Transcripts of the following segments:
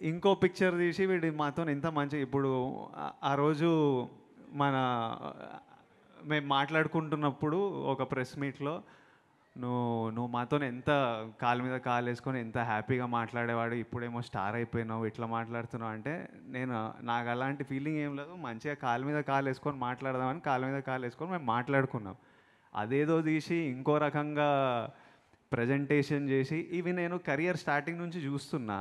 ఇంకో పిక్చర్ తీసి వీడి మాతో ఎంత మంచి ఇప్పుడు ఆ రోజు మన మేము మాట్లాడుకుంటున్నప్పుడు ఒక ప్రెస్ మీట్లో నువ్వు మాతో ఎంత కాలు మీద కాలు వేసుకొని ఎంత హ్యాపీగా మాట్లాడేవాడు, ఇప్పుడేమో స్టార్ అయిపోయినావు, ఇట్లా మాట్లాడుతున్నావు అంటే నాకు అలాంటి ఫీలింగ్ ఏం లేదు. మంచిగా కాలు మీద కాలు వేసుకొని మాట్లాడదామని కాలు మీద కాలు వేసుకొని మేము మాట్లాడుకున్నాం. అదేదో తీసి ఇంకో రకంగా ప్రజెంటేషన్ చేసి ఇవి నేను కెరియర్ స్టార్టింగ్ నుంచి చూస్తున్నా.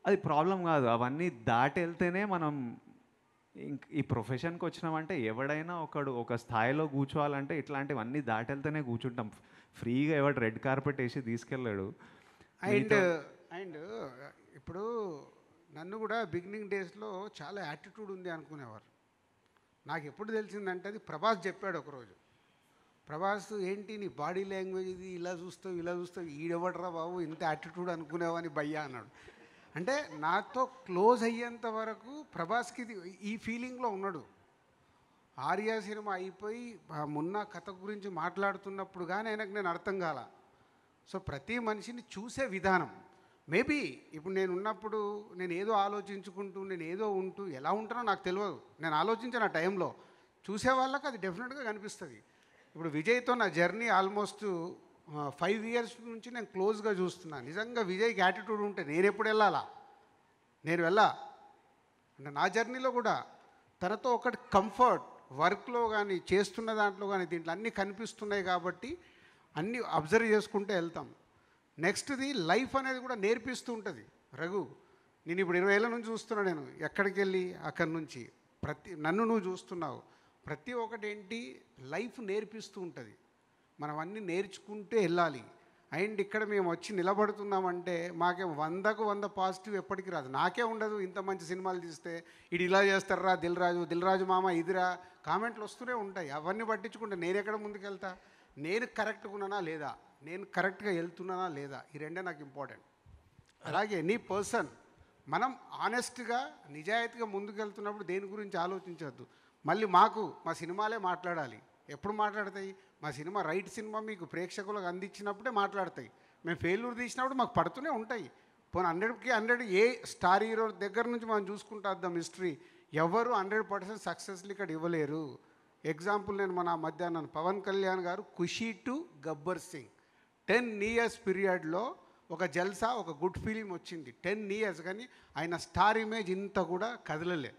అది ప్రాబ్లం కాదు, అవన్నీ దాటి వెళ్తేనే మనం ఈ ప్రొఫెషన్కి వచ్చినామంటే ఎవడైనా ఒక స్థాయిలో కూర్చోవాలంటే ఇట్లాంటివన్నీ దాటి వెళ్తేనే కూర్చుంటాం. ఫ్రీగా ఎవడు రెడ్ కార్పెట్ వేసి తీసుకెళ్ళాడు. అండ్ ఇప్పుడు నన్ను కూడా బిగినింగ్ డేస్లో చాలా యాటిట్యూడ్ ఉంది అనుకునేవారు. నాకు ఎప్పుడు తెలిసిందంటే అది ప్రభాస్ చెప్పాడు ఒకరోజు. ప్రభాస్ ఏంటి నీ బాడీ లాంగ్వేజ్ ఇది ఇలా చూస్తావు ఈడెవడరా బాబు ఇంత యాటిట్యూడ్ అనుకునేవని భయ్యా అన్నాడు. అంటే నాతో క్లోజ్ అయ్యేంత వరకు ప్రభాస్కి ఈ ఫీలింగ్లో ఉన్నాడు. ఆర్యా సినిమా అయిపోయి మొన్న కథ గురించి మాట్లాడుతున్నప్పుడు కానీ ఆయనకు నేను అర్థం కాల. సో ప్రతి మనిషిని చూసే విధానం మేబీ ఇప్పుడు నేను ఉన్నప్పుడు నేను ఏదో ఆలోచించుకుంటూ నేను ఏదో ఉంటూ ఎలా ఉంటానో నాకు తెలియదు. నేను ఆలోచించిన ఆ టైంలో చూసే వాళ్ళకి అది డెఫినెట్గా కనిపిస్తుంది. ఇప్పుడు విజయ్తో నా జర్నీ ఆల్మోస్ట్ 5 years నుంచి నేను క్లోజ్గా చూస్తున్నాను. నిజంగా విజయ్కి యాటిట్యూడ్ ఉంటే నేను ఎప్పుడు వెళ్ళాలా, నేను అంటే నా జర్నీలో కూడా తనతో ఒకటి కంఫర్ట్ వర్క్లో కానీ చేస్తున్న దాంట్లో కానీ దీంట్లో అన్నీ కనిపిస్తున్నాయి కాబట్టి అన్నీ అబ్జర్వ్ చేసుకుంటే వెళ్తాం. నెక్స్ట్ది లైఫ్ అనేది కూడా నేర్పిస్తూ ఉంటుంది. రఘు నేను ఇప్పుడు 20 ఏళ్ళ నుంచి చూస్తున్నా, నేను ఎక్కడికి వెళ్ళి అక్కడి నుంచి నన్ను నువ్వు చూస్తున్నావు, ప్రతి ఒక్కటి ఏంటి లైఫ్ నేర్పిస్తూ ఉంటుంది. మనం అన్నీ నేర్చుకుంటే వెళ్ళాలి. అండ్ ఇక్కడ మేము వచ్చి నిలబడుతున్నామంటే మాకే 100కు 100 పాజిటివ్ ఎప్పటికీ రాదు. నాకే ఉండదు. ఇంత మంచి సినిమాలు తీస్తే ఇటు ఇలా చేస్తారా దిల్రాజు మామ ఇదిరా కామెంట్లు వస్తూనే ఉంటాయి. అవన్నీ పట్టించుకుంటే నేను ఎక్కడ ముందుకెళ్తా, నేను కరెక్ట్గా ఉన్నానా లేదా, నేను కరెక్ట్గా వెళ్తున్నానా లేదా, ఈ రెండే నాకు ఇంపార్టెంట్. అలాగే నీ పర్సన్ మనం ఆనెస్ట్గా నిజాయితీగా ముందుకెళ్తున్నప్పుడు దేని గురించి ఆలోచించవద్దు. మళ్ళీ మా సినిమాలే మాట్లాడాలి. ఎప్పుడు మాట్లాడతాయి? మా సినిమా రైట్ సినిమా మీకు ప్రేక్షకులకు అందించినప్పుడే మాట్లాడతాయి. మేము ఫెయిల్యూర్ తీసినప్పుడు మాకు పడుతూనే ఉంటాయి. పోనీ 100కి 100 ఏ స్టార్ హీరో దగ్గర నుంచి మనం చూసుకుంటూ వద్దాం హిస్టరీ, ఎవరు 100% సక్సెస్లు ఇక్కడ ఇవ్వలేరు. ఎగ్జాంపుల్ నేను మన మధ్యాహ్నం పవన్ కళ్యాణ్ గారు ఖుషీ టు గబ్బర్ సింగ్ 10 years పీరియడ్లో ఒక జల్సా ఒక గుడ్ ఫీలింగ్ వచ్చింది. 10 years కానీ ఆయన స్టార్ ఇమేజ్ ఇంత కూడా కదలలే.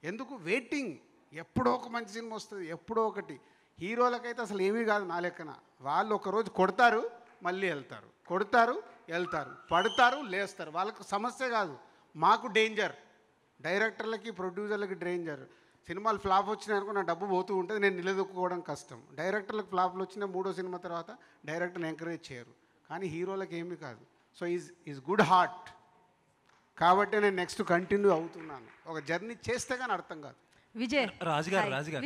ఎందుకు? వెయిటింగ్. ఎప్పుడో ఒక మంచి సినిమా వస్తుంది, ఎప్పుడో ఒకటి. హీరోలకైతే అసలు ఏమీ కాదు నా లెక్కన. వాళ్ళు ఒకరోజు కొడతారు మళ్ళీ వెళ్తారు, కొడతారు వెళ్తారు, పడతారు లేస్తారు. వాళ్ళకు సమస్య కాదు, మాకు డేంజర్. డైరెక్టర్లకి ప్రొడ్యూసర్లకి డేంజర్. సినిమాలు ఫ్లాప్ వచ్చినాయనుకో నా డబ్బు పోతూ ఉంటుంది, నేను నిలదొక్కుకోవడం కష్టం. డైరెక్టర్లకు ఫ్లాప్లు వచ్చిన 3వ సినిమా తర్వాత డైరెక్టర్ని ఎంకరేజ్ చేయరు. కానీ హీరోలకు ఏమీ కాదు. సో ఈజ్ గుడ్ హార్ట్ కాబట్టి నేను నెక్స్ట్ కంటిన్యూ అవుతున్నాను. ఒక జర్నీ చేస్తే కానీ అర్థం కాదు. విజయ్ రాజుగారు